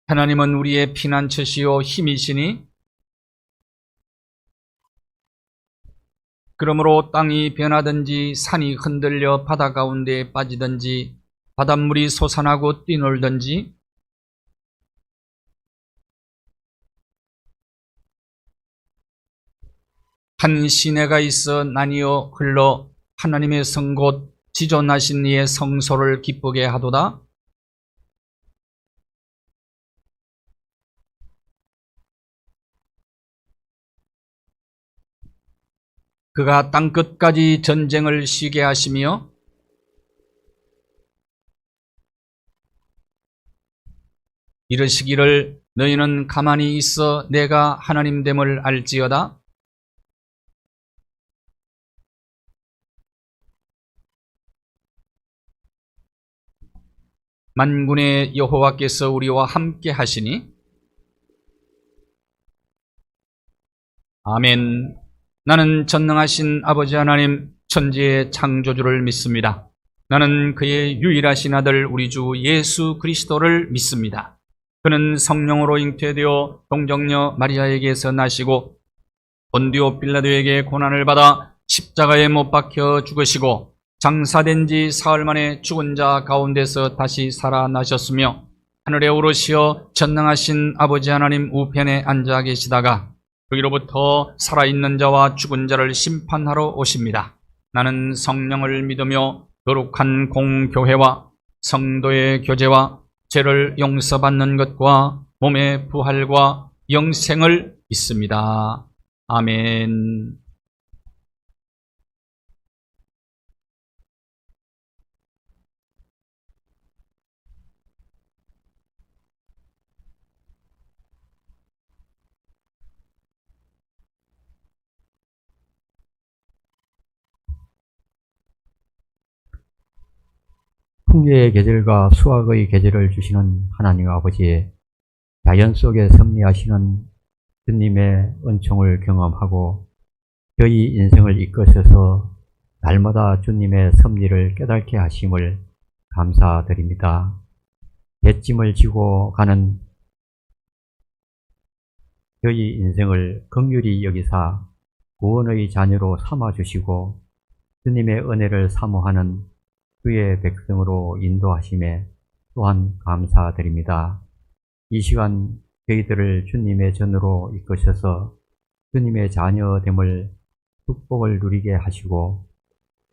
하나님은 우리의 피난처시요 힘이시니 그러므로 땅이 변하든지 산이 흔들려 바다 가운데에 빠지든지 바닷물이 솟아나고 뛰놀든지 한 시내가 있어 나뉘어 흘러 하나님의 성 곧 지존하신 이의 성소를 기쁘게 하도다. 그가 땅끝까지 전쟁을 쉬게 하시며 이르시기를 너희는 가만히 있어 내가 하나님됨을 알지어다. 만군의 여호와께서 우리와 함께 하시니 아멘. 나는 전능하신 아버지 하나님 천지의 창조주를 믿습니다. 나는 그의 유일하신 아들 우리 주 예수 그리스도를 믿습니다. 그는 성령으로 잉태되어 동정녀 마리아에게서 나시고 본디오 빌라도에게 고난을 받아 십자가에 못 박혀 죽으시고 장사된 지 사흘 만에 죽은 자 가운데서 다시 살아나셨으며 하늘에 오르시어 전능하신 아버지 하나님 우편에 앉아 계시다가 거기로부터 살아있는 자와 죽은 자를 심판하러 오십니다. 나는 성령을 믿으며 거룩한 공교회와 성도의 교제와 죄를 용서받는 것과 몸의 부활과 영생을 믿습니다. 아멘. 풍요의 계절과 수확의 계절을 주시는 하나님 아버지의 자연 속에 섭리하시는 주님의 은총을 경험하고 저희 인생을 이끄셔서 날마다 주님의 섭리를 깨닫게 하심을 감사드립니다. 배짐을 지고 가는 저희 인생을 긍휼히 여기사 구원의 자녀로 삼아주시고 주님의 은혜를 사모하는 주의 백성으로 인도하심에 또한 감사드립니다. 이 시간 저희들을 주님의 전으로 이끄셔서 주님의 자녀됨을 축복을 누리게 하시고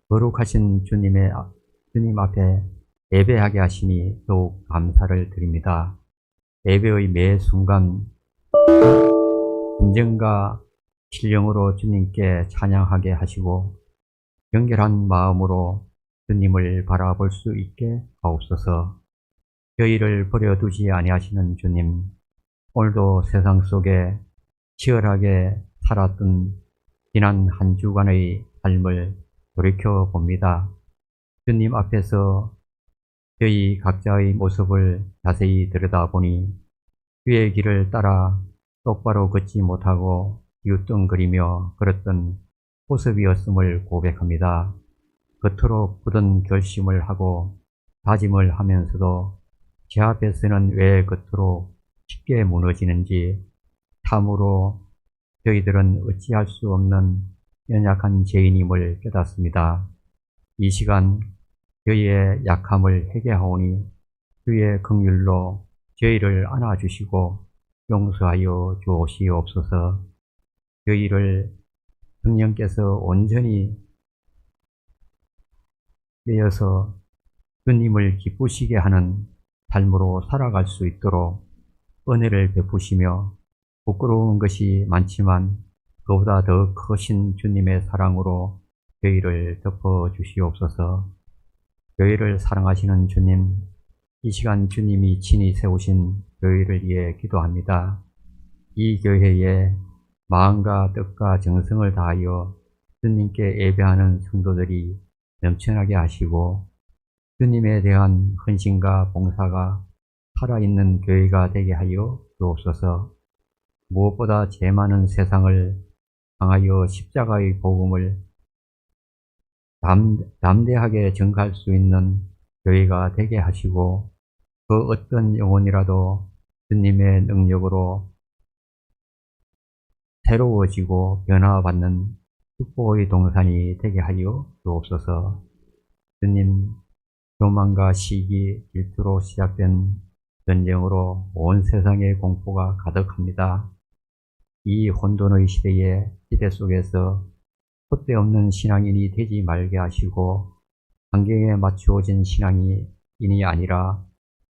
거룩하신 주님 앞에 예배하게 하시니 더욱 감사를 드립니다. 예배의 매 순간 진정과 신령으로 주님께 찬양하게 하시고 경결한 마음으로 주님을 바라볼 수 있게 하옵소서. 저희를 버려두지 아니하시는 주님, 오늘도 세상 속에 치열하게 살았던 지난 한 주간의 삶을 돌이켜봅니다. 주님 앞에서 저희 각자의 모습을 자세히 들여다보니 주의 길을 따라 똑바로 걷지 못하고 뒤뚱거리며 걸었던 모습이었음을 고백합니다. 겉으로 굳은 결심을 하고 다짐을 하면서도 제 앞에서는 왜 겉으로 쉽게 무너지는지 참으로 저희들은 어찌할 수 없는 연약한 죄인임을 깨닫습니다. 이 시간 저희의 약함을 회개하오니 주의 긍휼로 저희를 안아주시고 용서하여 주시옵소서. 저희를 성령께서 온전히 내어서 주님을 기쁘시게 하는 삶으로 살아갈 수 있도록 은혜를 베푸시며 부끄러운 것이 많지만 그보다 더 크신 주님의 사랑으로 저희를 덮어주시옵소서. 저희를 사랑하시는 주님, 이 시간 주님이 친히 세우신 교회를 위해 기도합니다. 이 교회에 마음과 뜻과 정성을 다하여 주님께 예배하는 성도들이 넘쳐나게 하시고 주님에 대한 헌신과 봉사가 살아있는 교회가 되게 하여 주옵소서. 무엇보다 죄 많은 세상을 향하여 십자가의 복음을 담대하게 전갈 수 있는 교회가 되게 하시고 그 어떤 영혼이라도 주님의 능력으로 새로워지고 변화받는 축복의 동산이 되게 하여 주옵소서. 주님, 교만과 시기, 질투로 시작된 전쟁으로 온 세상에 공포가 가득합니다. 이 혼돈의 시대 속에서 콧대 없는 신앙인이 되지 말게 하시고 환경에 맞추어진 신앙인이 아니라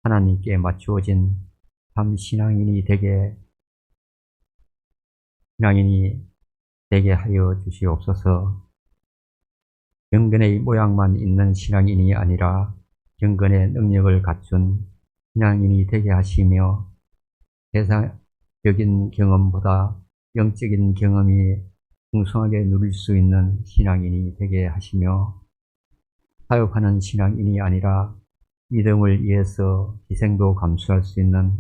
하나님께 맞추어진 참 신앙인이 되게 하여 주시옵소서. 경건의 모양만 있는 신앙인이 아니라 경건의 능력을 갖춘 신앙인이 되게 하시며 세상적인 경험보다 영적인 경험이 풍성하게 누릴 수 있는 신앙인이 되게 하시며 사역하는 신앙인이 아니라 믿음을 위해서 희생도 감수할 수 있는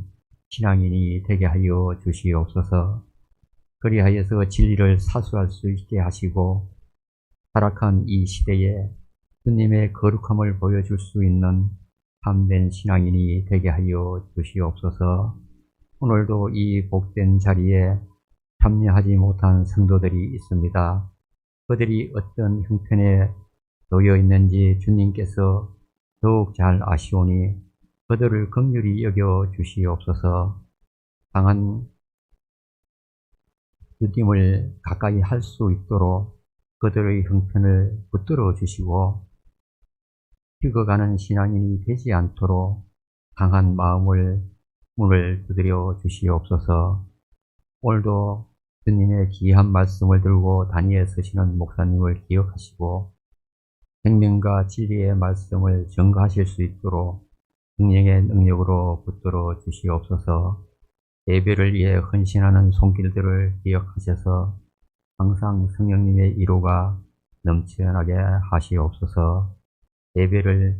신앙인이 되게 하여 주시옵소서. 그리하여서 진리를 사수할 수 있게 하시고 타락한 이 시대에 주님의 거룩함을 보여줄 수 있는 참된 신앙인이 되게 하여 주시옵소서. 오늘도 이 복된 자리에 참여하지 못한 성도들이 있습니다. 그들이 어떤 형편에 놓여 있는지 주님께서 더욱 잘 아시오니 그들을 긍휼히 여겨 주시옵소서. 강한 주님을 가까이 할 수 있도록 그들의 형편을 붙들어 주시고 죽어가는 신앙인이 되지 않도록 강한 문을 두드려 주시옵소서. 오늘도 주님의 귀한 말씀을 들고 단위에 서시는 목사님을 기억하시고 생명과 진리의 말씀을 전가하실 수 있도록 성령의 능력으로 붙들어 주시옵소서. 예배를 위해 헌신하는 손길들을 기억하셔서 항상 성령님의 위로가 넘쳐나게 하시옵소서. 예배를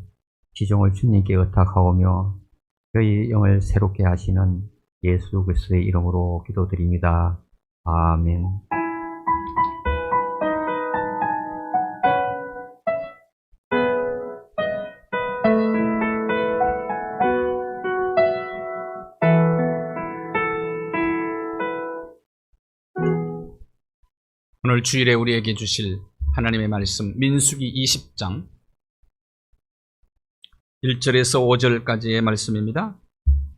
지종을 주님께 의탁하오며 저희 영을 새롭게 하시는 예수 그리스도의 이름으로 기도드립니다. 아멘. 오늘 주일에 우리에게 주실 하나님의 말씀 민수기 20장 1절에서 5절까지의 말씀입니다.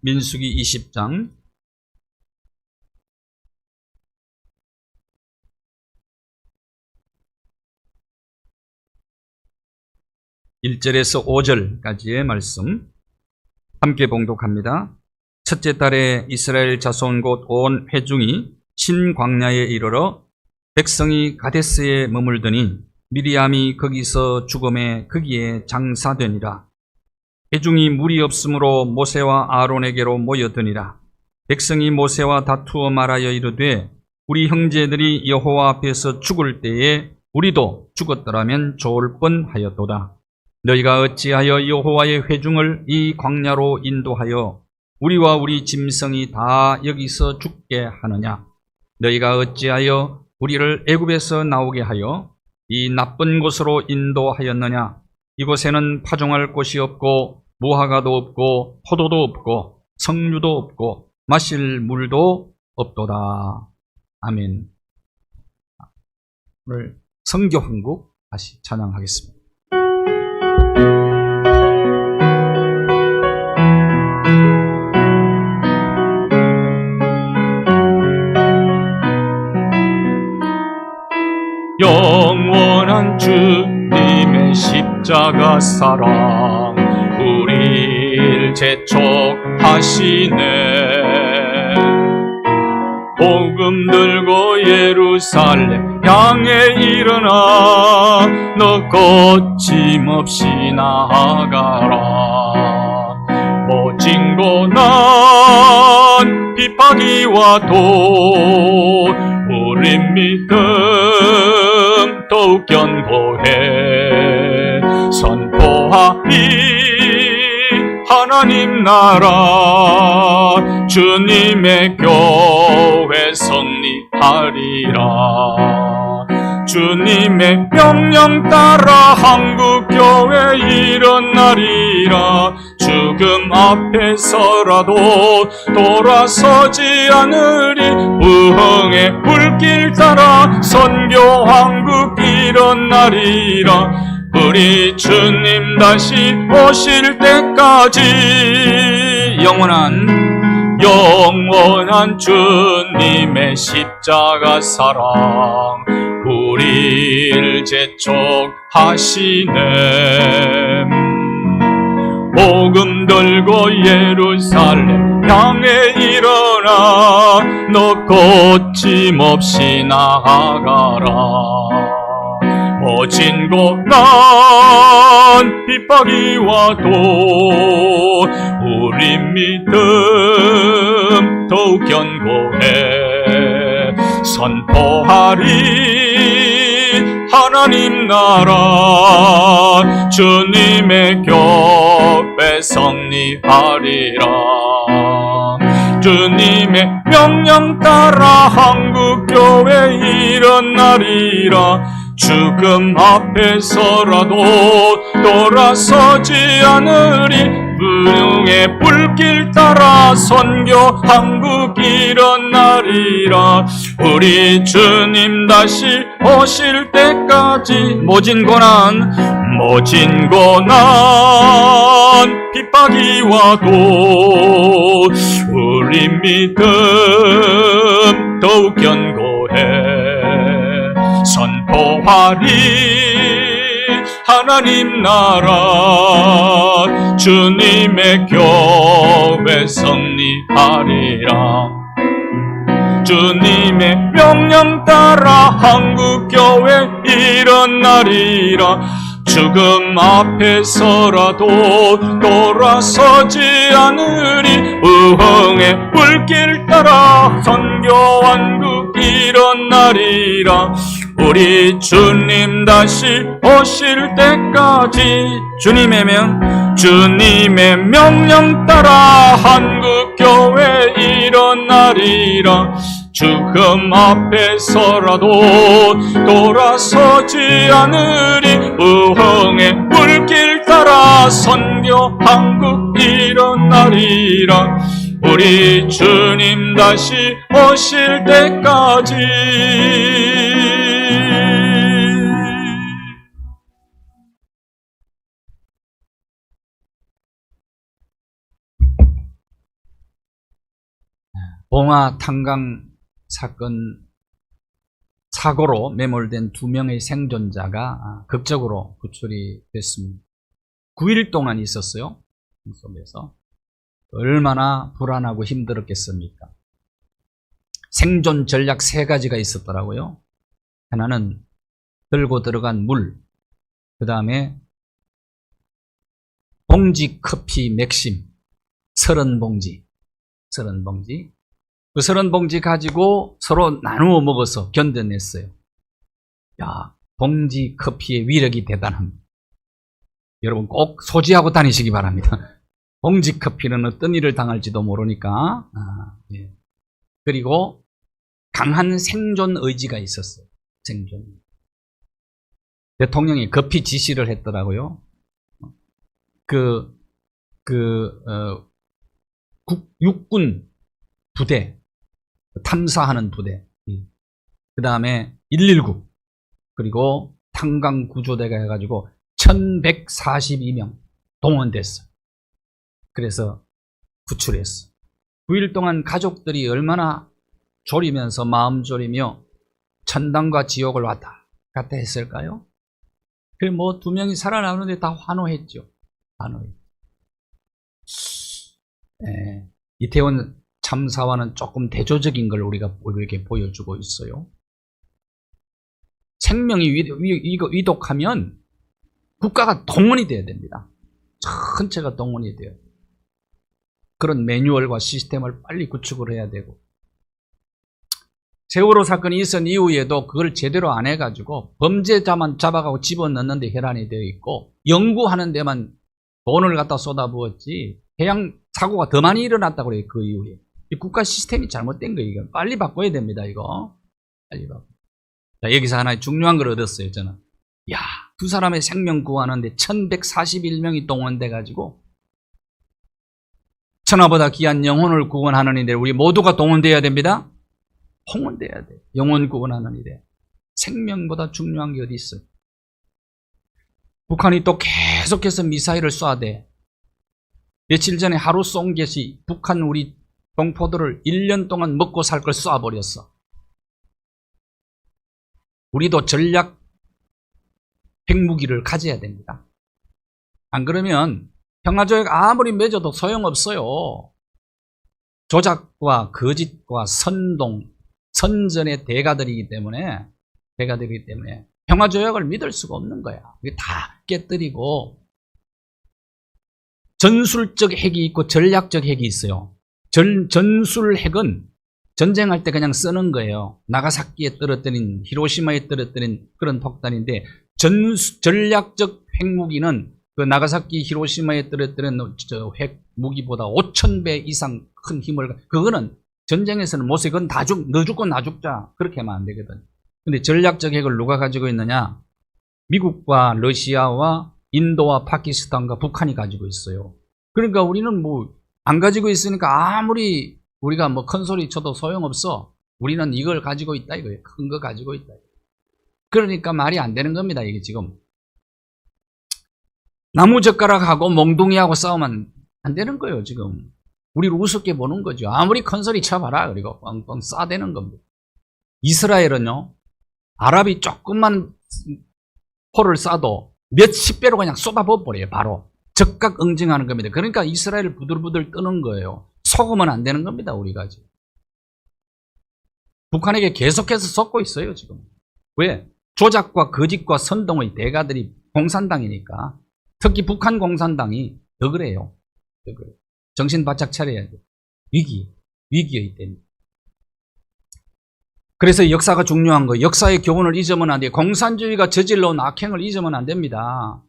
민수기 20장 1절에서 5절까지의 말씀 함께 봉독합니다. 첫째 달에 이스라엘 자손 곧 온 회중이 신광야에 이르러 백성이 가데스에 머물더니 미리암이 거기서 죽음에 거기에 장사되니라. 회중이 물이 없으므로 모세와 아론에게로 모여드니라. 백성이 모세와 다투어 말하여 이르되 우리 형제들이 여호와 앞에서 죽을 때에 우리도 죽었더라면 좋을 뻔하였도다. 너희가 어찌하여 여호와의 회중을 이 광야로 인도하여 우리와 우리 짐승이 다 여기서 죽게 하느냐? 너희가 어찌하여 우리를 애굽에서 나오게 하여 이 나쁜 곳으로 인도하였느냐? 이곳에는 파종할 곳이 없고 무화과도 없고 포도도 없고 석류도 없고 마실 물도 없도다. 아멘. 오늘 성교 한국 다시 찬양하겠습니다. 영원한 주님의 십자가 사랑 우리를 재촉하시네. 복음 들고 예루살렘 향해 일어나 너 거침없이 나아가라. 오직 고난 핍박이 와도 우린 믿음 더욱 견고해 선포하리 하나님 나라 주님의 교회 성립하리라. 주님의 명령 따라 한국교회 일어나리라. 죽음 앞에서라도 돌아서지 않으리. 부흥의 불길 따라 선교한국 일어나리라. 우리 주님 다시 오실 때까지 영원한 주님의 십자가 사랑 우리를 재촉하시네. 복음 들고 예루살렘 향해 일어나. 너 거침없이 나아가라. 모진 고난 핍박이 와도 우리 믿음 더욱 견고해. 선포하리 하나님 나라. 주님의 교회 성리하리라. 주님의 명령 따라 한국교회 일어나리라. 죽음 앞에서라도 돌아서지 않으리. 부흥의 불길 따라 선교 한국 일어나리라. 우리 주님 다시 오실 때까지 모진 고난 핍박이 와도 우리 믿음 더욱 견고해. 선포하리 하나님 나라. 주님의 교회 성리하리라. 주님의 명령 따라 한국교회 일어나리라. 죽음 앞에서라도 돌아서지 않으리. 부흥의 불길 따라 선교한국 일어나리라. 우리 주님 다시 오실 때까지 주님의 명령 따라 한국교회 일어나리라. 죽음 앞에서라도 돌아서지 않으리. 부흥의 불길 따라 선교 한국 일어나리라. 우리 주님 다시 오실 때까지. 봉화 탄광 사건 사고로 매몰된 2명의 생존자가 극적으로 구출이 됐습니다. 9일 동안 있었어요. 속에서 얼마나 불안하고 힘들었겠습니까? 생존 전략 3가지가 있었더라고요. 하나는 들고 들어간 물, 그 다음에 봉지 커피 맥심 30봉지 그 30봉지 가지고 서로 나누어 먹어서 견뎌냈어요. 야, 봉지 커피의 위력이 대단합니다. 여러분 꼭 소지하고 다니시기 바랍니다. 봉지 커피는 어떤 일을 당할지도 모르니까. 예. 그리고 강한 생존 의지가 있었어요. 생존. 대통령이 급히 지시를 했더라고요. 육군 부대, 탐사하는 부대, 그 다음에 119, 그리고 탄광구조대가 해가지고 1142명 동원됐어요. 그래서 구출했어. 9일 동안 가족들이 얼마나 졸이면서 마음 졸이며 천당과 지옥을 왔다 갔다 했을까요? 그 2명이 살아나오는데 다 환호했죠. 네. 이태원 참사와는 조금 대조적인 걸 우리가 우리에게 보여주고 있어요. 생명이 위독하면 국가가 동원이 돼야 됩니다. 전체가 동원이 돼요. 그런 매뉴얼과 시스템을 빨리 구축을 해야 되고, 세월호 사건이 있은 이후에도 그걸 제대로 안 해가지고 범죄자만 잡아가고 집어넣는데 혈안이 되어 있고, 연구하는 데만 돈을 갖다 쏟아부었지 해양 사고가 더 많이 일어났다고 그래요. 그 이후에 이 국가 시스템이 잘못된 거예요. 이거 빨리 바꿔야 됩니다. 이거 빨리 바꿔. 자, 여기서 하나의 중요한 걸 얻었어요. 저는 야, 2 사람의 생명 구하는데 1141명이 동원돼 가지고 천하보다 귀한 영혼을 구원하는 일에 우리 모두가 동원되어야 됩니다. 동원돼야 돼. 영혼 구원하는 일에. 생명보다 중요한 게 어디 있어요? 북한이 또 계속해서 미사일을 쏴대. 며칠 전에 하루 쏜 것이 북한 우리 동포들을 1년 동안 먹고 살 걸 쏴버렸어. 우리도 전략 핵무기를 가져야 됩니다. 안 그러면 평화조약 아무리 맺어도 소용없어요. 조작과 거짓과 선동, 선전의 대가들이기 때문에 평화조약을 믿을 수가 없는 거야. 이게 다 깨뜨리고 전술적 핵이 있고 전략적 핵이 있어요. 전술 핵은 전쟁할 때 그냥 쓰는 거예요. 나가사키에 떨어뜨린, 히로시마에 떨어뜨린 그런 폭탄인데 전략적 핵무기는 그 나가사키, 히로시마에 떨어뜨린 핵무기보다 5,000배 이상 큰 힘을, 그거는 전쟁에서는 못 써. 그건 너 죽고 나 죽자. 그렇게 하면 안 되거든. 근데 전략적 핵을 누가 가지고 있느냐? 미국과 러시아와 인도와 파키스탄과 북한이 가지고 있어요. 그러니까 우리는 안 가지고 있으니까 아무리 우리가 큰 소리 쳐도 소용없어. 우리는 이걸 가지고 있다 이거예요. 큰 거 가지고 있다. 그러니까 말이 안 되는 겁니다. 이게 지금. 나무젓가락하고 몽둥이하고 싸우면 안 되는 거예요. 지금. 우리를 우습게 보는 거죠. 아무리 큰 소리 쳐봐라. 그리고 뻥뻥 쏴대는 겁니다. 이스라엘은요. 아랍이 조금만 포를 쏴도 몇십 배로 그냥 쏟아버려요. 바로. 즉각 응징하는 겁니다. 그러니까 이스라엘을 부들부들 뜨는 거예요. 속으면 안 되는 겁니다. 우리가 지금. 북한에게 계속해서 쏟고 있어요. 지금. 왜? 조작과 거짓과 선동의 대가들이 공산당이니까. 특히 북한 공산당이 더 그래요. 정신 바짝 차려야 돼요. 위기의 때문에. 그래서 역사가 중요한 거예요. 역사의 교훈을 잊으면 안 돼요. 공산주의가 저질러온 악행을 잊으면 안 됩니다.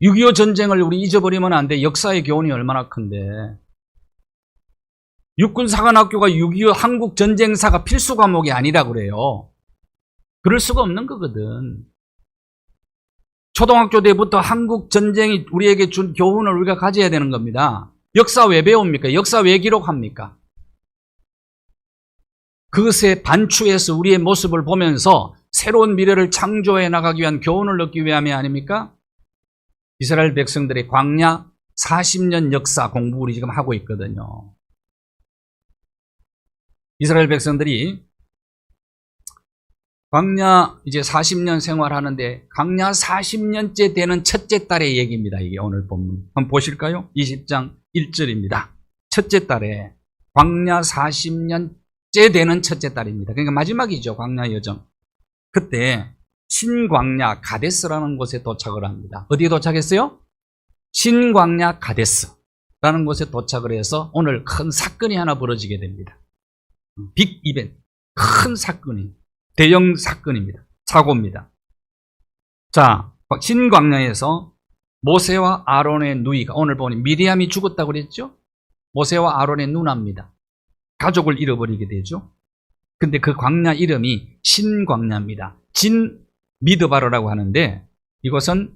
6.25 전쟁을 우리 잊어버리면 안 돼. 역사의 교훈이 얼마나 큰데. 육군사관학교가 6.25 한국 전쟁사가 필수 과목이 아니라 그래요. 그럴 수가 없는 거거든. 초등학교 때부터 한국 전쟁이 우리에게 준 교훈을 우리가 가져야 되는 겁니다. 역사 왜 배웁니까? 역사 왜 기록합니까? 그것에 반추해서 우리의 모습을 보면서 새로운 미래를 창조해 나가기 위한 교훈을 얻기 위함이 아닙니까? 이스라엘 백성들의 광야 40년 역사 공부 우리 지금 하고 있거든요. 이스라엘 백성들이 광야 이제 40년 생활하는데 광야 40년째 되는 첫째 달의 얘기입니다. 이게 오늘 본문. 한번 보실까요? 20장 1절입니다. 첫째 달에 광야 40년째 되는 첫째 달입니다. 그러니까 마지막이죠. 광야 여정. 그때 신광야 가데스라는 곳에 도착을 합니다. 어디에 도착했어요? 신광야 가데스라는 곳에 도착을 해서 오늘 큰 사건이 하나 벌어지게 됩니다. 빅 이벤트, 큰 사건이, 대형 사건입니다. 사고입니다. 자, 신광야에서 모세와 아론의 누이가, 오늘 보니 미리암이 죽었다고 그랬죠? 모세와 아론의 누나입니다. 가족을 잃어버리게 되죠. 근데 그 광야 이름이 신광야입니다. 미드바르라고 하는데 이것은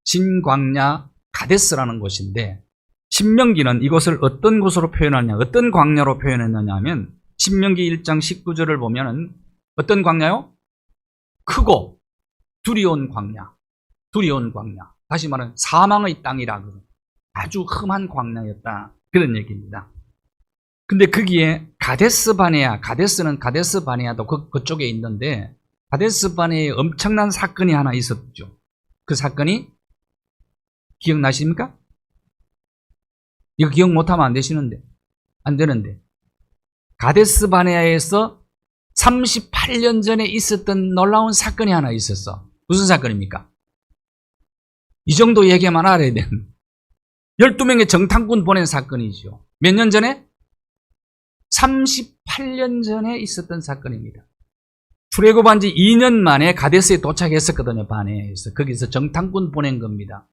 신광야 가데스라는 곳인데, 신명기는 이것을 어떤 곳으로 표현하냐, 어떤 광야로 표현했느냐 하면 신명기 1장 19절을 보면은 어떤 광야요? 크고 두려운 광야. 다시 말하면 사망의 땅이라고, 아주 험한 광야였다, 그런 얘기입니다. 근데 거기에 가데스는 가데스 바네아도 그쪽에 있는데, 가데스 바네아에 엄청난 사건이 하나 있었죠. 그 사건이 기억나십니까? 이거 기억 못하면 안 되는데 가데스 바네아에서 38년 전에 있었던 놀라운 사건이 하나 있었어. 무슨 사건입니까? 이 정도 얘기만 알아야 돼. 12명의 정탐꾼 보낸 사건이죠. 몇 년 전에? 38년 전에 있었던 사건입니다. 출애굽한 지 2년 만에 가데스에 도착했었거든요. 바네아에서. 거기서 정탐꾼 보낸 겁니다.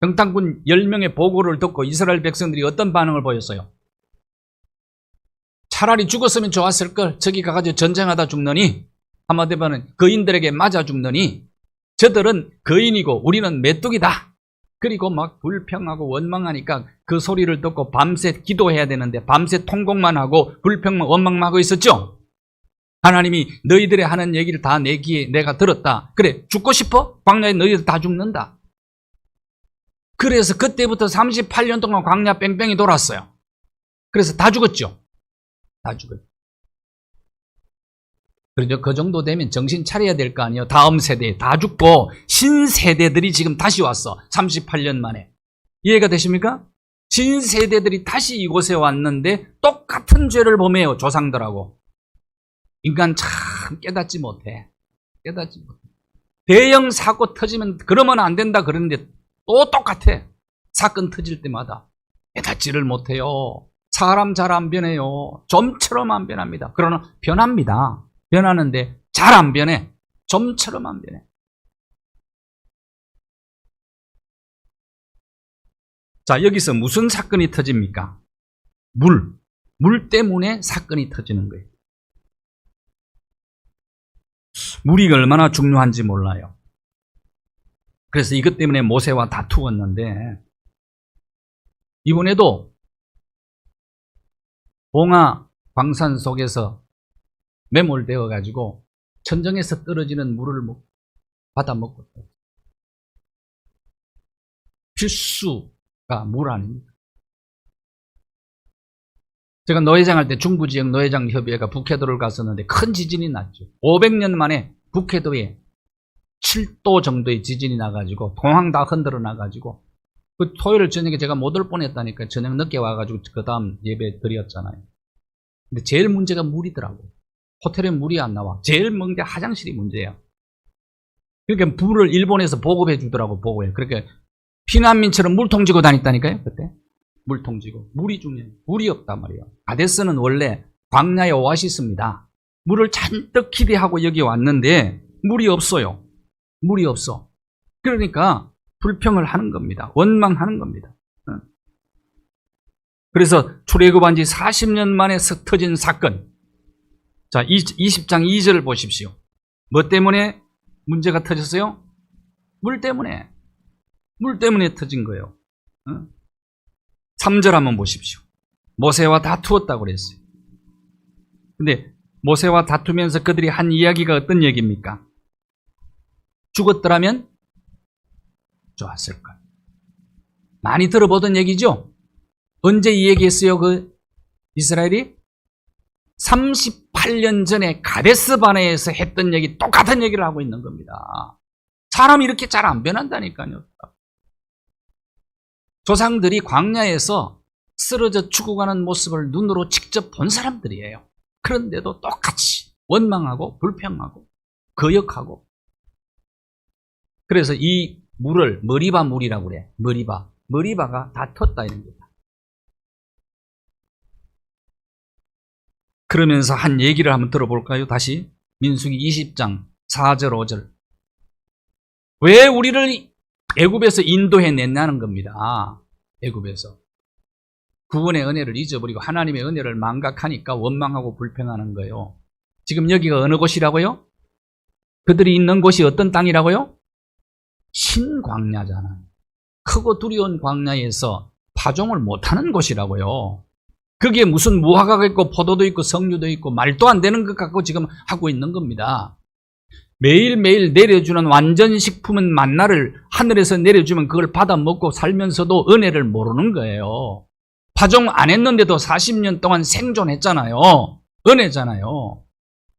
정탐꾼 10명의 보고를 듣고 이스라엘 백성들이 어떤 반응을 보였어요? 차라리 죽었으면 좋았을걸. 저기 가가지고 전쟁하다 죽느니, 한마디로 거인들에게 맞아 죽느니, 저들은 거인이고 우리는 메뚜기다. 그리고 막 불평하고 원망하니까 그 소리를 듣고 밤새 기도해야 되는데 밤새 통곡만 하고 불평만 원망만 하고 있었죠. 하나님이 너희들의 하는 얘기를 다 내 귀에 내가 들었다. 그래, 죽고 싶어? 광야에 너희들 다 죽는다. 그래서 그때부터 38년 동안 광야 뺑뺑이 돌았어요. 그래서 다 죽었죠. 다 죽었죠. 그렇죠. 그 정도 되면 정신 차려야 될 거 아니에요. 다음 세대에 다 죽고 신세대들이 지금 다시 왔어. 38년 만에. 이해가 되십니까? 신세대들이 다시 이곳에 왔는데 똑같은 죄를 범해요. 조상들하고. 인간 참 깨닫지 못해. 깨닫지 못해. 대형 사고 터지면 그러면 안 된다 그러는데 또 똑같아. 사건 터질 때마다. 깨닫지를 못해요. 사람 잘 안 변해요. 좀처럼 안 변합니다. 그러나 변합니다. 변하는데 잘 안 변해. 좀처럼 안 변해. 자, 여기서 무슨 사건이 터집니까? 물 때문에 사건이 터지는 거예요. 물이 얼마나 중요한지 몰라요. 그래서 이것 때문에 모세와 다투었는데 이번에도 봉화 광산 속에서 매몰되어 가지고 천정에서 떨어지는 물을 받아 먹고 필수가 물 아닙니까? 제가 노회장할 때 중부지역 노회장협의회가 북해도를 갔었는데 큰 지진이 났죠. 500년 만에 북해도에 7도 정도의 지진이 나가지고 동항 다 흔들어 나가지고 그 토요일 저녁에 제가 못 올 뻔했다니까. 저녁 늦게 와가지고 그 다음 예배 드렸잖아요. 근데 제일 문제가 물이더라고. 호텔에 물이 안 나와. 제일 문제 화장실이 문제예요. 그러니까 물을 일본에서 보급해 주더라고. 보고요. 그러니까 피난민처럼 물통 지고 다녔다니까요. 그때 물통 지고. 물이 중요해요. 물이 없단 말이에요. 가데스는 원래 광야의 오아시스입니다. 물을 잔뜩 기대하고 여기 왔는데 물이 없어요. 물이 없어. 그러니까 불평을 하는 겁니다. 원망하는 겁니다. 그래서 출애굽한 지 40년 만에 터진 사건. 자, 20장 2절을 보십시오. 뭐 때문에 문제가 터졌어요? 물 때문에. 물 때문에 터진 거예요. 3절 한번 보십시오. 모세와 다투었다고 그랬어요. 근데 모세와 다투면서 그들이 한 이야기가 어떤 얘기입니까? 죽었더라면 좋았을까? 많이 들어보던 얘기죠? 언제 이 얘기했어요? 그 이스라엘이? 38년 전에 가데스 바네에서 했던 얘기, 똑같은 얘기를 하고 있는 겁니다. 사람이 이렇게 잘 안 변한다니까요. 조상들이 광야에서 쓰러져 죽어가는 모습을 눈으로 직접 본 사람들이에요. 그런데도 똑같이 원망하고 불평하고 거역하고. 그래서 이 물을 머리바 물이라고 그래. 머리바가 다퉜다 이런 겁니다. 그러면서 한 얘기를 한번 들어볼까요? 다시 민수기 20장 4절 5절. 왜 우리를 애굽에서 인도해냈냐는 겁니다. 애굽에서 구원의 은혜를 잊어버리고 하나님의 은혜를 망각하니까 원망하고 불평하는 거예요. 지금 여기가 어느 곳이라고요? 그들이 있는 곳이 어떤 땅이라고요? 신광야잖아요. 크고 두려운 광야에서 파종을 못하는 곳이라고요. 거기에 무슨 무화과가 있고 포도도 있고 석류도 있고 말도 안 되는 것 갖고 지금 하고 있는 겁니다. 매일매일 내려주는 완전식품은 만나를 하늘에서 내려주면 그걸 받아 먹고 살면서도 은혜를 모르는 거예요. 파종 안 했는데도 40년 동안 생존했잖아요. 은혜잖아요.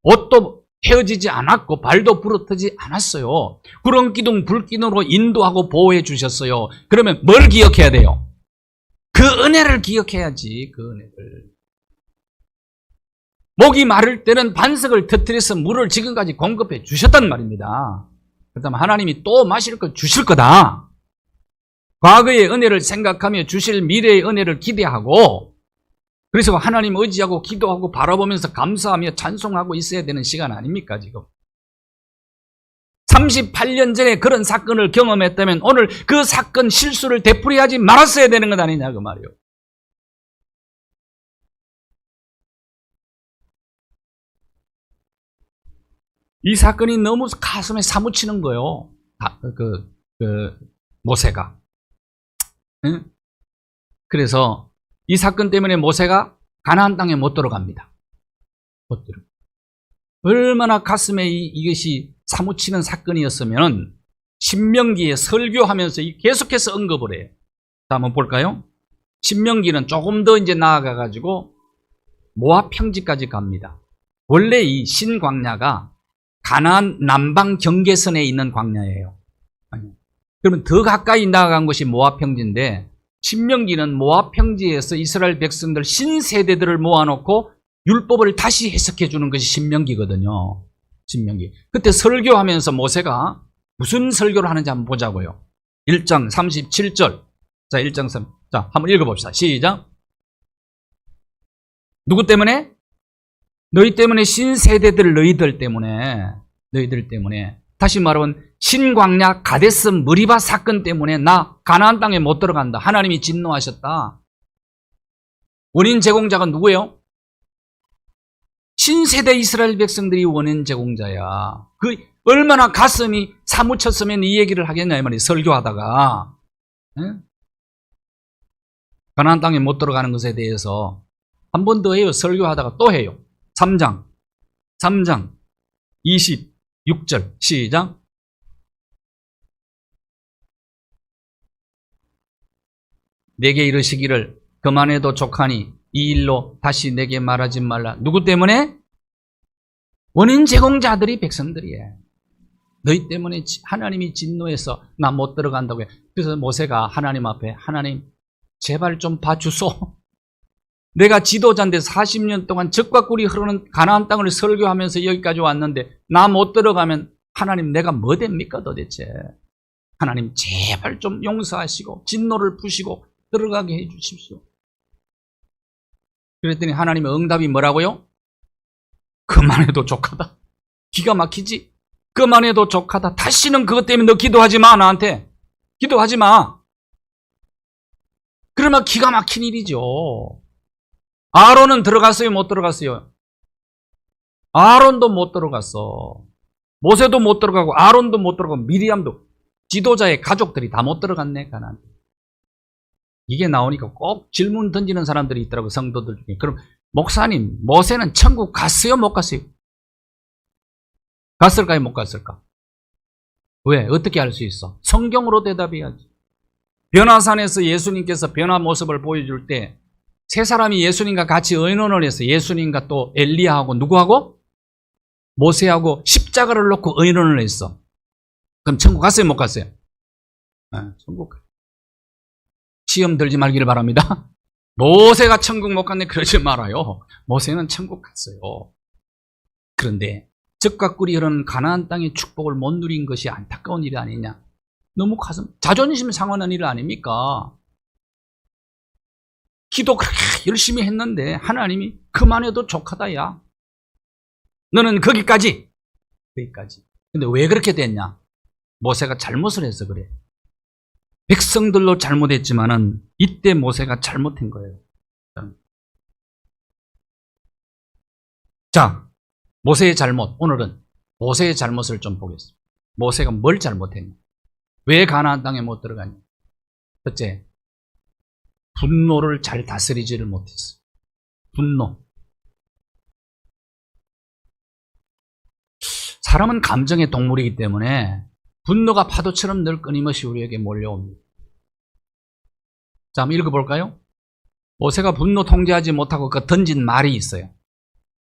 옷도 헤어지지 않았고 발도 부러뜨지 않았어요. 구렁기둥 불기둥으로 인도하고 보호해 주셨어요. 그러면 뭘 기억해야 돼요? 그 은혜를 기억해야지. 그 은혜를. 목이 마를 때는 반석을 터뜨려서 물을 지금까지 공급해 주셨단 말입니다. 그렇다면 하나님이 또 마실 거 주실 거다. 과거의 은혜를 생각하며 주실 미래의 은혜를 기대하고, 그래서 하나님 의지하고 기도하고 바라보면서 감사하며 찬송하고 있어야 되는 시간 아닙니까 지금? 38년 전에 그런 사건을 경험했다면 오늘 그 사건 실수를 되풀이하지 말았어야 되는 것 아니냐 그 말이에요. 이 사건이 너무 가슴에 사무치는 거예요. 모세가. 응? 그래서 이 사건 때문에 모세가 가나안 땅에 못 들어갑니다. 못 들어. 얼마나 가슴에 이것이 사무치는 사건이었으면 신명기에 설교하면서 계속해서 언급을 해요. 자, 한번 볼까요? 신명기는 조금 더 이제 나아가가지고 모압 평지까지 갑니다. 원래 이 신광야가 가나안 남방 경계선에 있는 광야예요. 그러면 더 가까이 나아간 곳이 모압 평지인데, 신명기는 모압 평지에서 이스라엘 백성들 신세대들을 모아놓고 율법을 다시 해석해 주는 것이 신명기거든요. 신명기. 그때 설교하면서 모세가 무슨 설교를 하는지 한번 보자고요. 1장 37절. 자, 1장 3. 자, 한번 읽어봅시다. 시작. 누구 때문에? 너희 때문에 신세대들 너희들 때문에 다시 말하면 신광야 가데스 머리바 사건 때문에 나 가나안 땅에 못 들어간다. 하나님이 진노하셨다. 원인 제공자가 누구예요? 신세대 이스라엘 백성들이 원인 제공자야. 그 얼마나 가슴이 사무쳤으면 이 얘기를 하겠냐 이 말이에요. 설교하다가. 응? 가나안 땅에 못 들어가는 것에 대해서 한 번 더 해요. 설교하다가 또 해요. 3장 26절 시작. 내게 이르시기를 그만해도 족하니 이 일로 다시 내게 말하지 말라. 누구 때문에? 원인 제공자들이 백성들이에요. 너희 때문에 하나님이 진노해서 나 못 들어간다고 해. 그래서 모세가 하나님 앞에 하나님 제발 좀 봐주소. 내가 지도자인데 40년 동안 젖과 꿀이 흐르는 가나안 땅을 설교하면서 여기까지 왔는데 나 못 들어가면 하나님 내가 뭐 됩니까 도대체. 하나님 제발 좀 용서하시고 진노를 푸시고 들어가게 해 주십시오. 그랬더니 하나님의 응답이 뭐라고요? 그만해도 족하다. 기가 막히지? 그만해도 족하다. 다시는 그것 때문에 너 기도하지 마. 나한테 기도하지 마. 그러면 기가 막힌 일이죠. 아론은 들어갔어요? 못 들어갔어요? 아론도 못 들어갔어. 모세도 못 들어가고 아론도 못 들어가고 미리암도, 지도자의 가족들이 다 못 들어갔네. 가나안. 이게 나오니까 꼭 질문 던지는 사람들이 있더라고요. 성도들 중에. 그럼 목사님, 모세는 천국 갔어요? 못 갔어요? 갔을까요? 못 갔을까? 왜? 어떻게 알 수 있어? 성경으로 대답해야지. 변화산에서 예수님께서 변화 모습을 보여줄 때 세 사람이 예수님과 같이 의논을 해서 예수님과 또 엘리야하고 누구하고? 모세하고 십자가를 놓고 의논을 했어. 그럼 천국 갔어요? 못 갔어요? 네, 천국 갔어요. 시험 들지 말기를 바랍니다. 모세가 천국 못 갔네 그러지 말아요. 모세는 천국 갔어요. 그런데 젖과 꿀이 흐르는 가나안 땅의 축복을 못 누린 것이 안타까운 일이 아니냐. 너무 자존심 상하는 일 아닙니까? 기도 그렇게 열심히 했는데 하나님이 그만해도 족하다 야. 너는 거기까지. 근데 왜 그렇게 됐냐? 모세가 잘못을 해서 그래. 백성들로 잘못했지만은 이때 모세가 잘못한 거예요. 자, 모세의 잘못. 오늘은 모세의 잘못을 좀 보겠습니다. 모세가 뭘 잘못했냐? 왜 가나안 땅에 못 들어갔냐? 첫째, 분노를 잘 다스리지를 못했어. 분노. 사람은 감정의 동물이기 때문에 분노가 파도처럼 늘 끊임없이 우리에게 몰려옵니다. 자, 한번 읽어볼까요? 모세가 분노 통제하지 못하고 그 던진 말이 있어요.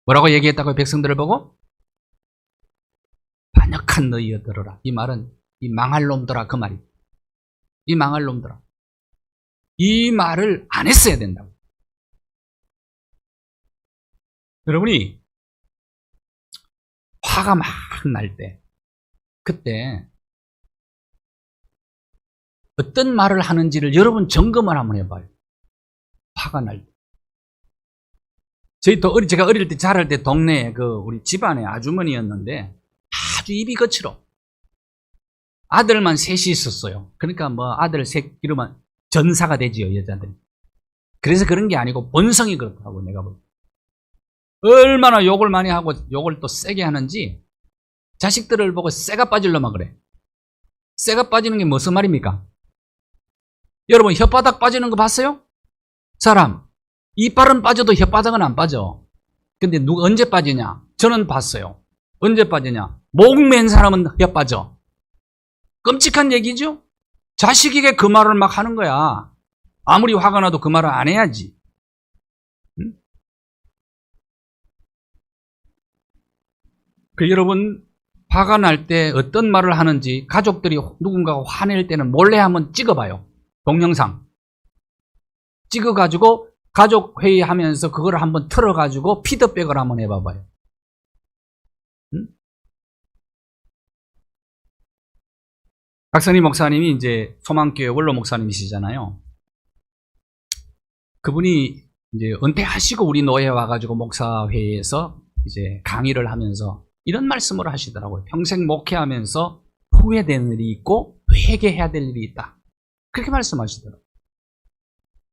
뭐라고 얘기했다고요? 백성들을 보고? 반역한 너희여 들어라. 이 말은 이 망할 놈들아 그 말이. 이 망할 놈들아. 이 말을 안 했어야 된다고. 여러분이 화가 막 날 때, 그때 어떤 말을 하는지를 여러분 점검을 한번 해봐요. 화가 날 때. 제가 어릴 때 자랄 때 동네에 우리 집안의 아주머니였는데 아주 입이 거칠어. 아들만 셋이 있었어요. 그러니까 뭐 아들 셋 기르면 전사가 되지요, 여자들이. 그래서 그런 게 아니고 본성이 그렇다고 내가 볼 때. 얼마나 욕을 많이 하고 욕을 또 세게 하는지 자식들을 보고 쇠가 빠질려만 그래. 쇠가 빠지는 게 무슨 말입니까? 여러분 혓바닥 빠지는 거 봤어요? 사람 이빨은 빠져도 혓바닥은 안 빠져. 근데 언제 빠지냐? 저는 봤어요. 언제 빠지냐? 목 맨 사람은 혓 빠져. 끔찍한 얘기죠? 자식에게 그 말을 막 하는 거야. 아무리 화가 나도 그 말을 안 해야지. 응? 여러분 화가 날 때 어떤 말을 하는지 가족들이 누군가가 화낼 때는 몰래 한번 찍어봐요. 동영상 찍어가지고 가족 회의하면서 그걸 한번 틀어가지고 피드백을 한번 해봐봐요. 응? 박선희 목사님이 이제 소망교회 원로 목사님이시잖아요. 그분이 이제 은퇴하시고 우리 노예에 와가지고 목사회의에서 이제 강의를 하면서 이런 말씀을 하시더라고요. 평생 목회하면서 후회되는 일이 있고 회개해야 될 일이 있다. 그렇게 말씀하시더라고요.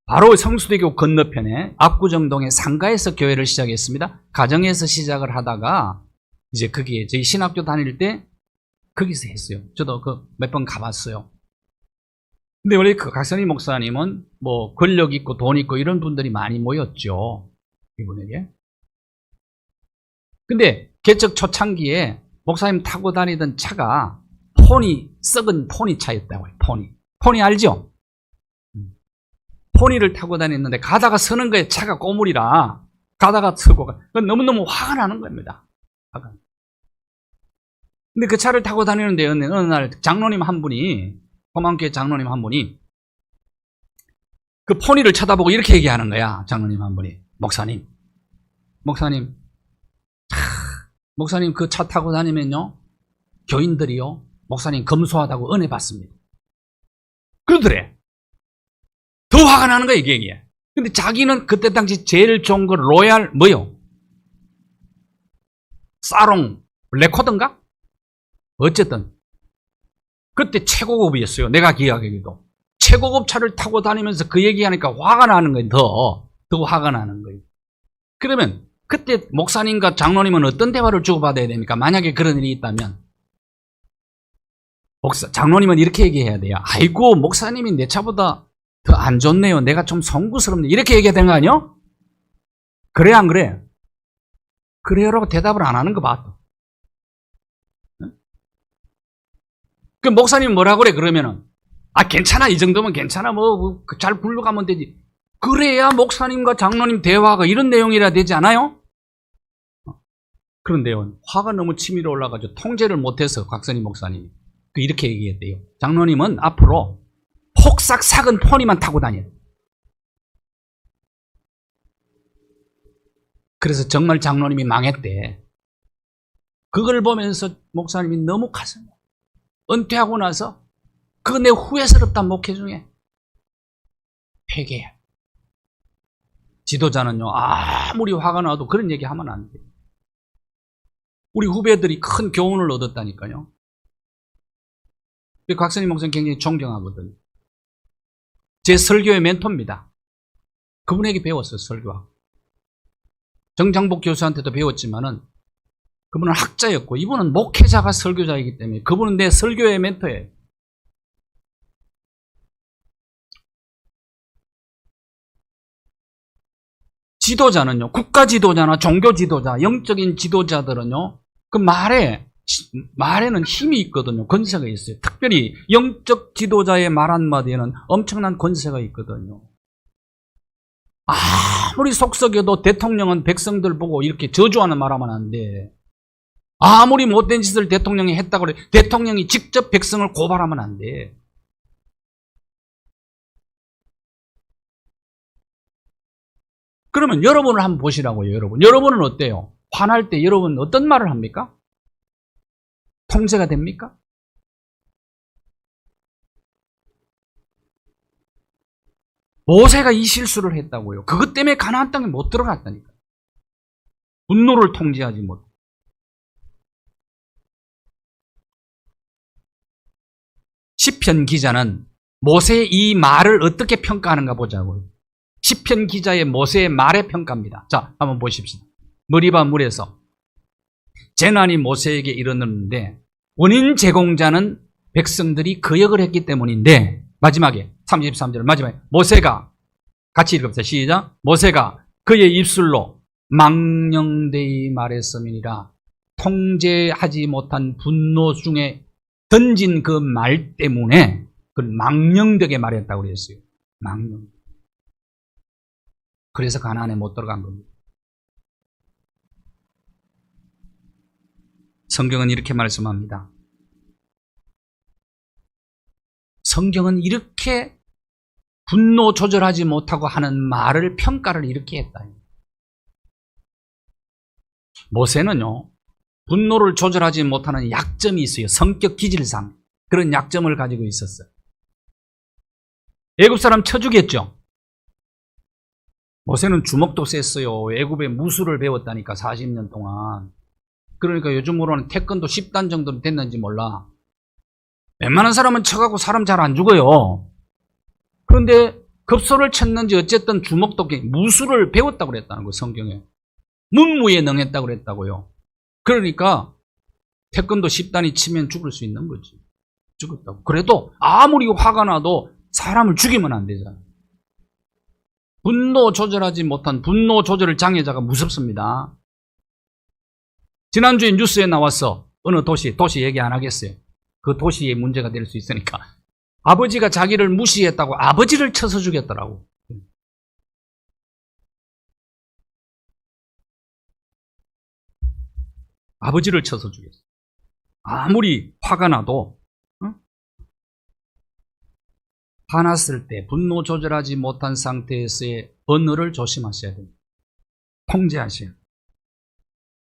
바로 성수대교 건너편에 압구정동의 상가에서 교회를 시작했습니다. 가정에서 시작을 하다가 이제 거기에 저희 신학교 다닐 때 거기서 했어요. 저도 몇 번 가봤어요. 근데 원래 그 박선희 목사님은 뭐 권력 있고 돈 있고 이런 분들이 많이 모였죠. 이분에게. 근데 개척 초창기에 목사님 타고 다니던 차가 썩은 포니 차였다고요. 포니 알죠? 포니를 타고 다녔는데 가다가 서는 거에 차가 꼬물이라 가다가 서고 너무너무 화가 나는 겁니다. 근데 그 차를 타고 다니는데 어느 날 장로님 한 분이 소망교회 장로님 한 분이 그 포니를 쳐다보고 이렇게 얘기하는 거야. 장로님 한 분이 목사님 그 차 타고 다니면요 교인들이요 목사님 검소하다고 은혜 받습니다. 그러더래. 더 화가 나는 거야 이게. 근데 자기는 그때 당시 제일 좋은 거 로얄 뭐요? 사롱 레코드인가? 어쨌든 그때 최고급이었어요. 내가 기억하기도. 최고급 차를 타고 다니면서 그 얘기하니까 화가 나는 거예요. 더 화가 나는 거예요. 그러면 그때 목사님과 장로님은 어떤 대화를 주고받아야 됩니까? 만약에 그런 일이 있다면 장로님은 이렇게 얘기해야 돼요. 아이고 목사님이 내 차보다 더 안 좋네요. 내가 좀 송구스럽네. 이렇게 얘기해야 되는 거 아니에요? 그래 안 그래? 그래요라고 대답을 안 하는 거 봐. 그 목사님 뭐라 그래 그러면은 괜찮아 이 정도면 괜찮아 뭐 잘 굴러가면 되지. 그래야 목사님과 장로님 대화가 이런 내용이라 되지 않아요? 그런데요 화가 너무 치밀어 올라가지고 통제를 못해서 곽선희 목사님이 이렇게 얘기했대요. 장로님은 앞으로 폭삭 삭은 포니만 타고 다녀요. 그래서 정말 장로님이 망했대. 그걸 보면서 목사님이 너무 가슴 은퇴하고 나서 그거 내 후회스럽다 목회 중에 회개해. 지도자는요 아무리 화가 나도 그런 얘기 하면 안 돼요. 우리 후배들이 큰 교훈을 얻었다니까요. 곽선희 목사님 굉장히 존경하거든요. 제 설교의 멘토입니다. 그분에게 배웠어요. 설교하고. 정장복 교수한테도 배웠지만은 그분은 학자였고 이분은 목회자가 설교자이기 때문에 그분은 내 설교의 멘토예요. 지도자는요, 국가 지도자나 종교 지도자, 영적인 지도자들은요, 그 말에는 힘이 있거든요. 권세가 있어요. 특별히 영적 지도자의 말 한마디에는 엄청난 권세가 있거든요. 아무리 속썩여도 대통령은 백성들 보고 이렇게 저주하는 말 하면 안 돼. 아무리 못된 짓을 대통령이 했다고 그래. 대통령이 직접 백성을 고발하면 안 돼. 그러면 여러분을 한번 보시라고요. 여러분은 어때요? 화날 때 여러분 어떤 말을 합니까? 통제가 됩니까? 모세가 이 실수를 했다고요. 그것 때문에 가나안 땅에 못 들어갔다니까. 분노를 통제하지 못. 시편 기자는 모세의 이 말을 어떻게 평가하는가 보자고요. 시편 기자의 모세의 말의 평가입니다. 자, 한번 보십시다. 머리바 물에서 재난이 모세에게 이르렀는데 원인 제공자는 백성들이 거역을 했기 때문인데 마지막에 33절 마지막에 모세가 같이 읽읍시다. 시작. 모세가 그의 입술로 망령되이 말했음이니라. 통제하지 못한 분노 중에 던진 그 말 때문에 그 망령되게 말했다고 그랬어요. 망령. 그래서 가나안에 못 들어간 겁니다. 성경은 이렇게 말씀합니다. 성경은 이렇게 분노 조절하지 못하고 하는 말을 평가를 이렇게 했다. 모세는요, 분노를 조절하지 못하는 약점이 있어요. 성격 기질상 그런 약점을 가지고 있었어요. 애굽 사람 쳐 죽였죠. 모세는 주먹도 셌어요. 애굽의 무술을 배웠다니까 40년 동안. 그러니까 요즘으로는 태권도 10단 정도 됐는지 몰라. 웬만한 사람은 쳐가고 사람 잘 안 죽어요. 그런데 급소를 쳤는지 어쨌든 주먹도 무술을 배웠다고 그랬다는 거예요. 성경에. 문무에 능했다고 그랬다고요. 그러니까 태권도 10단이 치면 죽을 수 있는 거지. 죽었다고. 그래도 아무리 화가 나도 사람을 죽이면 안 되잖아요. 분노 조절하지 못한 분노 조절 장애자가 무섭습니다. 지난주에 뉴스에 나왔어. 어느 도시 얘기 안 하겠어요. 그 도시의 문제가 될 수 있으니까. 아버지가 자기를 무시했다고 아버지를 쳐서 죽였더라고. 아버지를 쳐서 죽였어. 아무리 화가 나도 화났을 때 분노 조절하지 못한 상태에서의 언어를 조심하셔야 됩니다. 통제하셔야 돼요.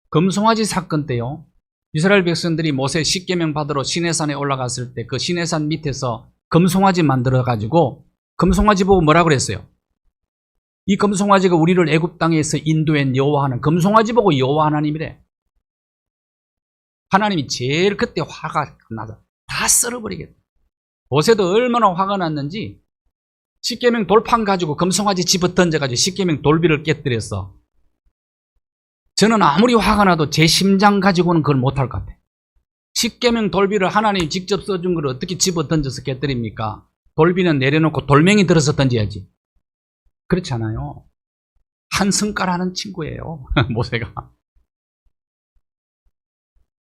금송아지 사건 때요. 이스라엘 백성들이 모세 십계명 받으러 시내산에 올라갔을 때 그 시내산 밑에서 금송아지 만들어가지고 금송아지 보고 뭐라 그랬어요? 이 금송아지가 우리를 애굽 땅에서 인도한 여호와는 금송아지 보고 여호와 하나님이래. 하나님이 제일 그때 화가 나서 다 썰어버리겠다. 모세도 얼마나 화가 났는지 십계명 돌판 가지고 금송아지 집어 던져가지고 십계명 돌비를 깨뜨렸어. 저는 아무리 화가 나도 제 심장 가지고는 그걸 못할 것 같아요. 십계명 돌비를 하나님이 직접 써준 걸 어떻게 집어 던져서 깨뜨립니까? 돌비는 내려놓고 돌멩이 들어서 던져야지. 그렇지 않아요. 한성깔하는 친구예요. 모세가.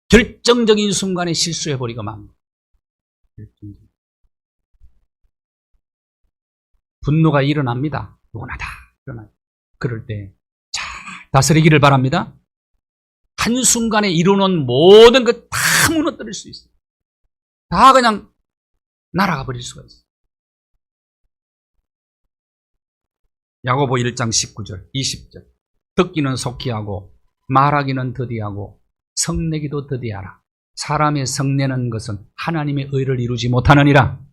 결정적인 순간에 실수해버리고 맙니다. 분노가 일어납니다. 누구나 다 일어나요. 그럴 때 잘 다스리기를 바랍니다. 한순간에 이루는 모든 것 다 무너뜨릴 수 있어요. 다 그냥 날아가 버릴 수가 있어요. 야고보 1장 19절, 20절. 듣기는 속히 하고 말하기는 더디하고 성내기도 더디하라. 사람의 성내는 것은 하나님의 의를 이루지 못하느니라.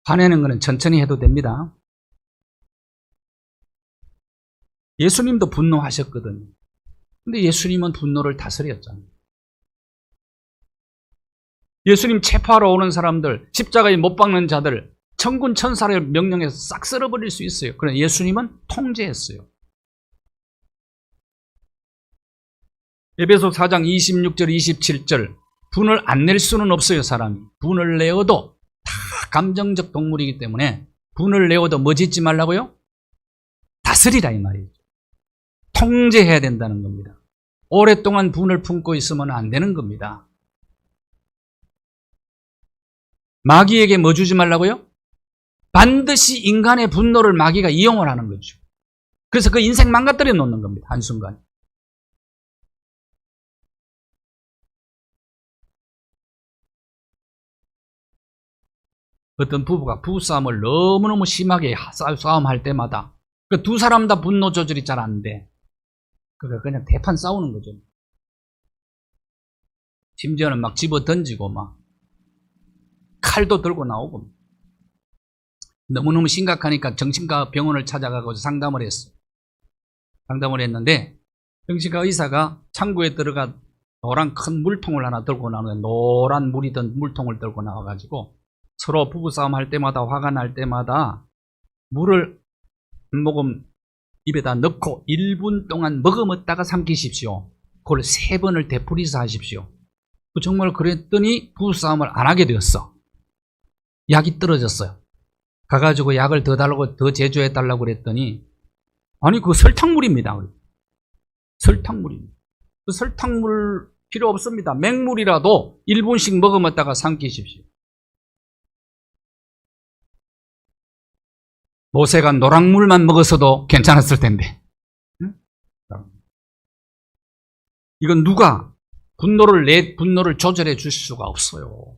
화내는 것은 천천히 해도 됩니다. 예수님도 분노하셨거든요. 근데 예수님은 분노를 다스렸잖아요. 예수님 체포하러 오는 사람들, 십자가에 못 박는 자들, 천군 천사를 명령해서 싹 쓸어버릴 수 있어요. 그러나 예수님은 통제했어요. 에베소 4장 26절, 27절. 분을 안 낼 수는 없어요, 사람이. 분을 내어도 다 감정적 동물이기 때문에 분을 내어도 뭐 짓지 말라고요? 다스리라 이 말이죠. 통제해야 된다는 겁니다. 오랫동안 분을 품고 있으면 안 되는 겁니다. 마귀에게 뭐 주지 말라고요? 반드시 인간의 분노를 마귀가 이용을 하는 거죠. 그래서 그 인생 망가뜨려 놓는 겁니다. 한순간. 어떤 부부가 부부싸움을 너무너무 심하게 싸움할 때마다 그 두 사람 다 분노 조절이 잘 안 돼. 그냥 대판 싸우는 거죠. 심지어는 막 집어 던지고 막 칼도 들고 나오고. 너무너무 심각하니까 정신과 병원을 찾아가고 상담을 했어요. 상담을 했는데 정신과 의사가 창구에 들어가 노란 큰 물통을 하나 들고 나오는데 노란 물이 든 물통을 들고 나와가지고 서로 부부싸움 할 때마다 화가 날 때마다 물을 한 모금 입에다 넣고 1분 동안 머금었다가 삼키십시오. 그걸 3번을 되풀이서 하십시오. 정말 그랬더니 부부싸움을 안 하게 되었어. 약이 떨어졌어요. 가가지고 약을 더 달라고, 더 제조해 달라고 그랬더니, 아니, 그거 설탕물입니다. 설탕물입니다. 그 설탕물 필요 없습니다. 맹물이라도 1분씩 먹으면다가 삼키십시오. 모세가 노랑물만 먹었어도 괜찮았을 텐데. 응? 이건 누가 내 분노를 조절해 줄 수가 없어요.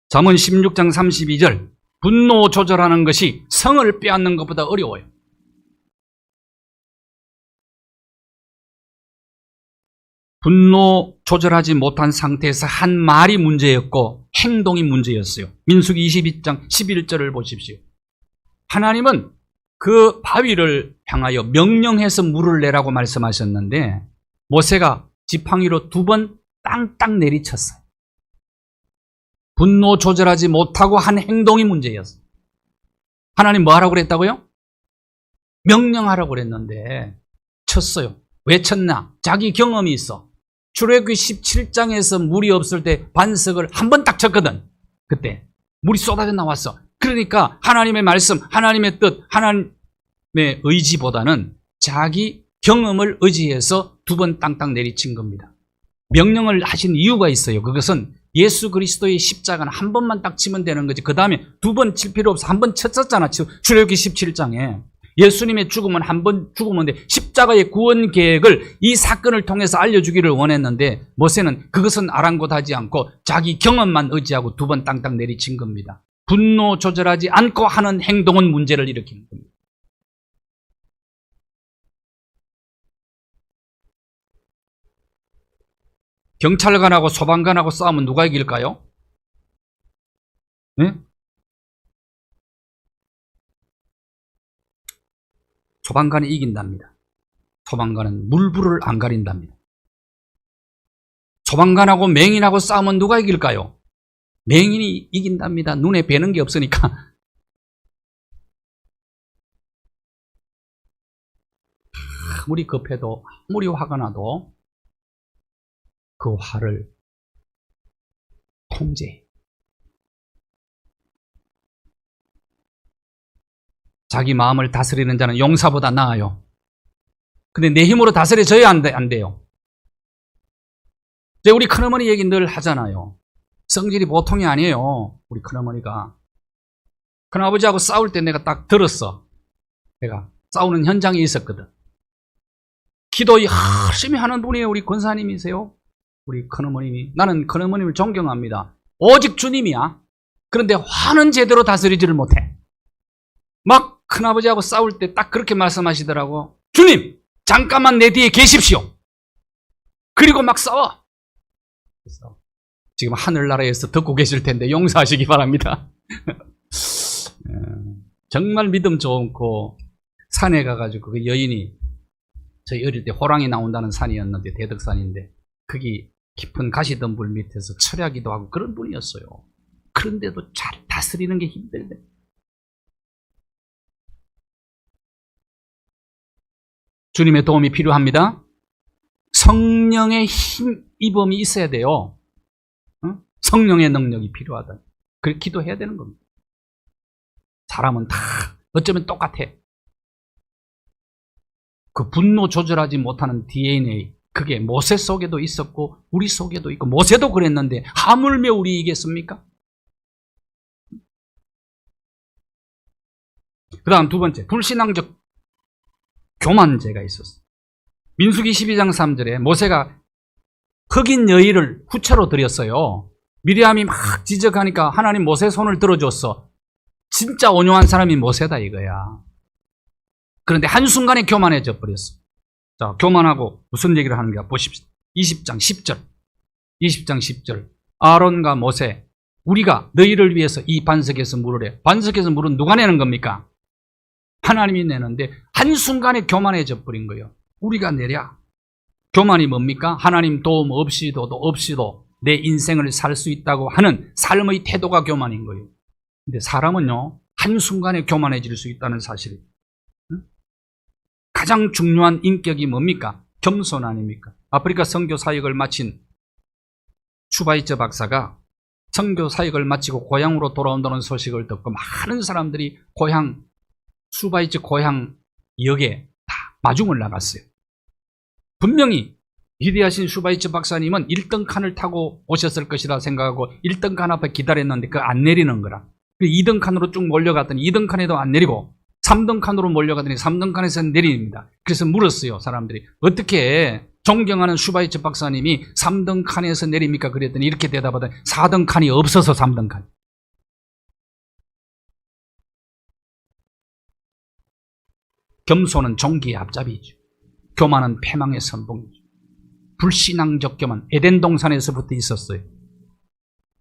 잠언 16장 32절, 분노 조절하는 것이 성을 빼앗는 것보다 어려워요. 분노 조절하지 못한 상태에서 한 말이 문제였고 행동이 문제였어요. 민수기 22장 11절을 보십시오. 하나님은 그 바위를 향하여 명령해서 물을 내라고 말씀하셨는데 모세가 지팡이로 2번 땅땅 내리쳤어요. 분노 조절하지 못하고 한 행동이 문제였어요. 하나님 뭐 하라고 그랬다고요? 명령하라고 그랬는데 쳤어요. 왜 쳤나? 자기 경험이 있어. 출애굽기 17장에서 물이 없을 때 반석을 한 번 딱 쳤거든. 그때 물이 쏟아져 나왔어. 그러니까 하나님의 말씀, 하나님의 뜻, 하나님의 의지보다는 자기 경험을 의지해서 2번 땅땅 내리친 겁니다. 명령을 하신 이유가 있어요. 그것은 예수 그리스도의 십자가는 한 번만 딱 치면 되는 거지. 그 다음에 2번 칠 필요 없어. 한 번 쳤었잖아. 출애굽기 17장에. 예수님의 죽음은 한 번 죽으면 돼. 십자가의 구원 계획을 이 사건을 통해서 알려주기를 원했는데 모세는 그것은 아랑곳하지 않고 자기 경험만 의지하고 2번 땅땅 내리친 겁니다. 분노 조절하지 않고 하는 행동은 문제를 일으키는 겁니다. 경찰관하고 소방관하고 싸우면 누가 이길까요? 네? 소방관이 이긴답니다. 소방관은 물불을 안 가린답니다. 소방관하고 맹인하고 싸우면 누가 이길까요? 맹인이 이긴답니다. 눈에 뵈는 게 없으니까. 아무리 급해도 아무리 화가 나도 그 화를 통제해. 자기 마음을 다스리는 자는 용사보다 나아요. 근데 내 힘으로 다스려져야 안 돼요. 우리 큰어머니 얘기 늘 하잖아요. 성질이 보통이 아니에요. 우리 큰어머니가. 큰아버지하고 싸울 때 내가 딱 들었어. 내가 싸우는 현장에 있었거든. 기도 열심히 하는 분이에요. 우리 권사님이세요. 우리 큰어머님이. 나는 큰어머님을 존경합니다. 오직 주님이야. 그런데 화는 제대로 다스리지를 못해. 막 큰아버지하고 싸울 때 딱 그렇게 말씀하시더라고. 주님, 잠깐만 내 뒤에 계십시오. 그리고 막 싸워. 지금 하늘나라에서 듣고 계실 텐데 용서하시기 바랍니다. 정말 믿음 좋고 산에 가가지고 그 여인이 저희 어릴 때 호랑이 나온다는 산이었는데 대덕산인데 거기 깊은 가시덤불 밑에서 철야기도 하고 그런 분이었어요. 그런데도 잘 다스리는 게 힘들대. 주님의 도움이 필요합니다. 성령의 힘입음이 있어야 돼요. 성령의 능력이 필요하다. 그렇게 기도해야 되는 겁니다. 사람은 다 어쩌면 똑같아. 그 분노 조절하지 못하는 DNA, 그게 모세 속에도 있었고 우리 속에도 있고 모세도 그랬는데 하물며 우리이겠습니까? 그 다음 2번째, 불신앙적 교만죄가 있었어. 민수기 12장 3절에 모세가 흑인 여인을 후처로 드렸어요. 미리암이 막 지적하니까 하나님 모세 손을 들어줬어. 진짜 온유한 사람이 모세다 이거야. 그런데 한순간에 교만해져 버렸어. 자, 교만하고 무슨 얘기를 하는가 보십시오. 20장 10절. 20장 10절. 아론과 모세, 우리가 너희를 위해서 이 반석에서 물을 내. 반석에서 물은 누가 내는 겁니까? 하나님이 내는데 한순간에 교만해져 버린 거예요. 우리가 내랴. 교만이 뭡니까? 하나님 도움 없이도 내 인생을 살 수 있다고 하는 삶의 태도가 교만인 거예요. 근데 사람은요, 한순간에 교만해질 수 있다는 사실이에요. 가장 중요한 인격이 뭡니까? 겸손 아닙니까? 아프리카 선교 사역을 마친 추바이처 박사가 선교 사역을 마치고 고향으로 돌아온다는 소식을 듣고 많은 사람들이 고향 수바이츠 고향 역에 다 마중을 나갔어요. 분명히 위대하신 수바이츠 박사님은 1등 칸을 타고 오셨을 것이라 생각하고 1등 칸 앞에 기다렸는데 그 안 내리는 거라. 2등 칸으로 쭉 몰려갔더니 2등 칸에도 안 내리고 3등 칸으로 몰려가더니 3등 칸에서 내립니다. 그래서 물었어요. 사람들이 어떻게 존경하는 슈바이츠 박사님이 3등 칸에서 내립니까? 그랬더니 이렇게 대답하더니 4등 칸이 없어서 3등 칸. 겸손은 종기의 앞잡이죠. 교만은 패망의 선봉이죠. 불신앙적 교만, 에덴 동산에서부터 있었어요.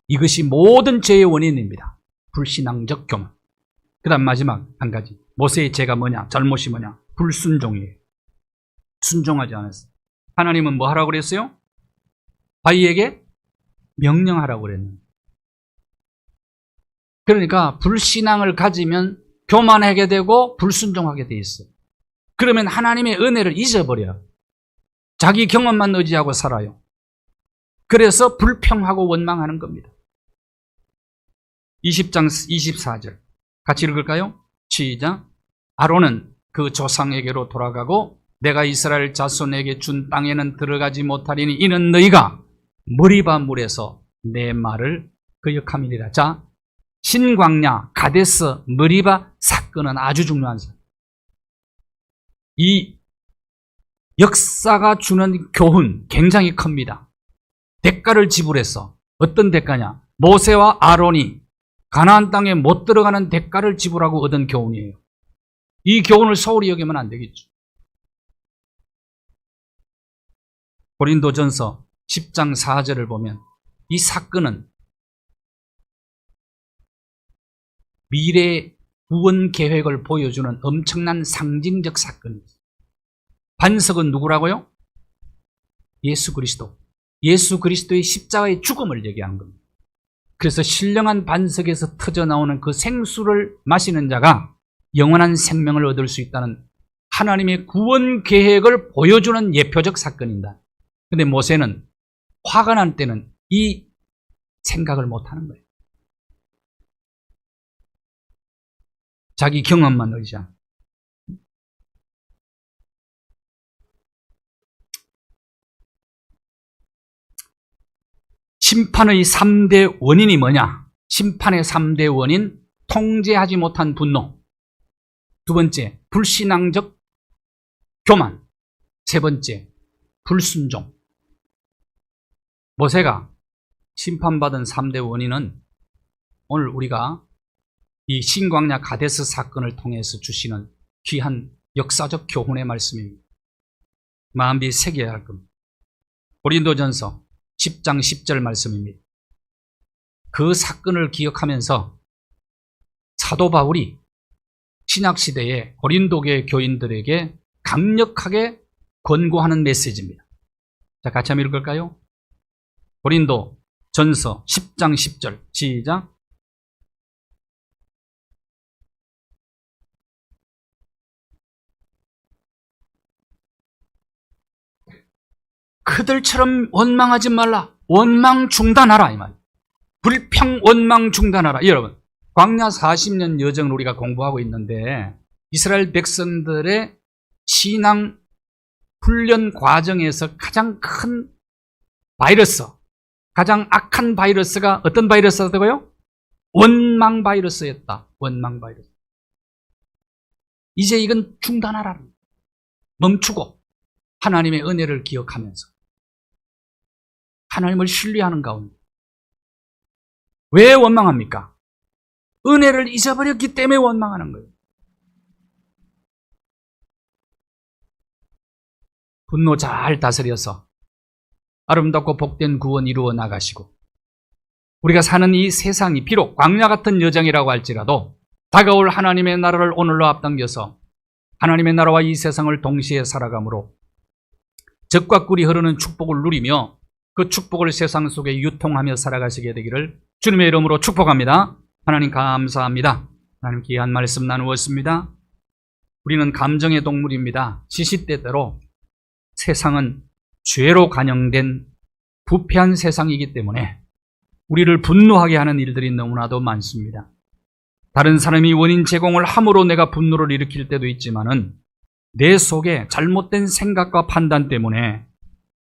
이것이 모든 죄의 원인입니다. 불신앙적 교만. 그 다음 마지막 한 가지. 모세의 죄가 뭐냐? 잘못이 뭐냐? 불순종이에요. 순종하지 않았어요. 하나님은 뭐 하라고 그랬어요? 바위에게 명령하라고 그랬는데. 그러니까 불신앙을 가지면 교만하게 되고 불순종하게 돼 있어요. 그러면 하나님의 은혜를 잊어버려요. 자기 경험만 의지하고 살아요. 그래서 불평하고 원망하는 겁니다. 20장 24절 같이 읽을까요? 시작. 아론은 그 조상에게로 돌아가고 내가 이스라엘 자손에게 준 땅에는 들어가지 못하리니 이는 너희가 머리바 물에서 내 말을 거역함이니라. 자, 신광야 가데스 머리바 사건은 아주 중요한 사건. 이 역사가 주는 교훈 굉장히 큽니다. 대가를 지불했어. 어떤 대가냐? 모세와 아론이 가나안 땅에 못 들어가는 대가를 지불하고 얻은 교훈이에요. 이 교훈을 소홀히 여기면 안 되겠죠. 고린도전서 10장 4절을 보면 이 사건은 미래 구원 계획을 보여주는 엄청난 상징적 사건이죠. 반석은 누구라고요? 예수 그리스도. 예수 그리스도의 십자가의 죽음을 얘기한 겁니다. 그래서 신령한 반석에서 터져나오는 그 생수를 마시는 자가 영원한 생명을 얻을 수 있다는 하나님의 구원 계획을 보여주는 예표적 사건입니다. 그런데 모세는 화가 날 때는 이 생각을 못하는 거예요. 자기 경험만 의지하는. 심판의 3대 원인이 뭐냐? 심판의 3대 원인, 통제하지 못한 분노. 두 번째, 불신앙적 교만. 세 번째, 불순종. 모세가 심판받은 3대 원인은 오늘 우리가 이 신광야 가데스 사건을 통해서 주시는 귀한 역사적 교훈의 말씀입니다. 마음이 새겨야 할 겁니다. 고린도전서 10장 10절 말씀입니다. 그 사건을 기억하면서 사도 바울이 신약시대의 고린도교의 교인들에게 강력하게 권고하는 메시지입니다. 자, 같이 한번 읽을까요? 고린도 전서 10장 10절 시작. 그들처럼 원망하지 말라. 원망 중단하라 이 말. 불평 원망 중단하라. 여러분, 광야 40년 여정을 우리가 공부하고 있는데 이스라엘 백성들의 신앙 훈련 과정에서 가장 큰 바이러스, 가장 악한 바이러스가 어떤 바이러스라고요? 원망 바이러스였다. 원망 바이러스. 이제 이건 중단하라. 멈추고 하나님의 은혜를 기억하면서 하나님을 신뢰하는 가운데. 왜 원망합니까? 은혜를 잊어버렸기 때문에 원망하는 거예요. 분노 잘 다스려서 아름답고 복된 구원 이루어 나가시고 우리가 사는 이 세상이 비록 광야 같은 여정이라고 할지라도 다가올 하나님의 나라를 오늘로 앞당겨서 하나님의 나라와 이 세상을 동시에 살아가므로 젖과 꿀이 흐르는 축복을 누리며 그 축복을 세상 속에 유통하며 살아가시게 되기를 주님의 이름으로 축복합니다. 하나님 감사합니다. 하나님 귀한 말씀 나누었습니다. 우리는 감정의 동물입니다. 시시때때로 세상은 죄로 간영된 부패한 세상이기 때문에 우리를 분노하게 하는 일들이 너무나도 많습니다. 다른 사람이 원인 제공을 함으로 내가 분노를 일으킬 때도 있지만은 내 속에 잘못된 생각과 판단 때문에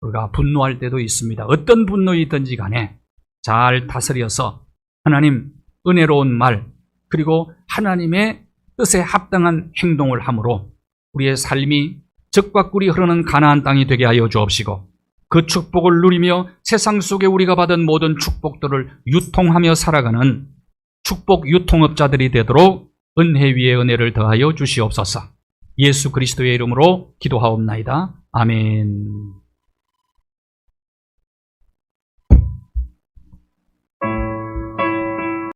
우리가 분노할 때도 있습니다. 어떤 분노이든지 간에 잘 다스려서 하나님 은혜로운 말 그리고 하나님의 뜻에 합당한 행동을 함으로 우리의 삶이 젖과 꿀이 흐르는 가나안 땅이 되게 하여 주옵시고 그 축복을 누리며 세상 속에 우리가 받은 모든 축복들을 유통하며 살아가는 축복 유통업자들이 되도록 은혜 위에 은혜를 더하여 주시옵소서. 예수 그리스도의 이름으로 기도하옵나이다. 아멘.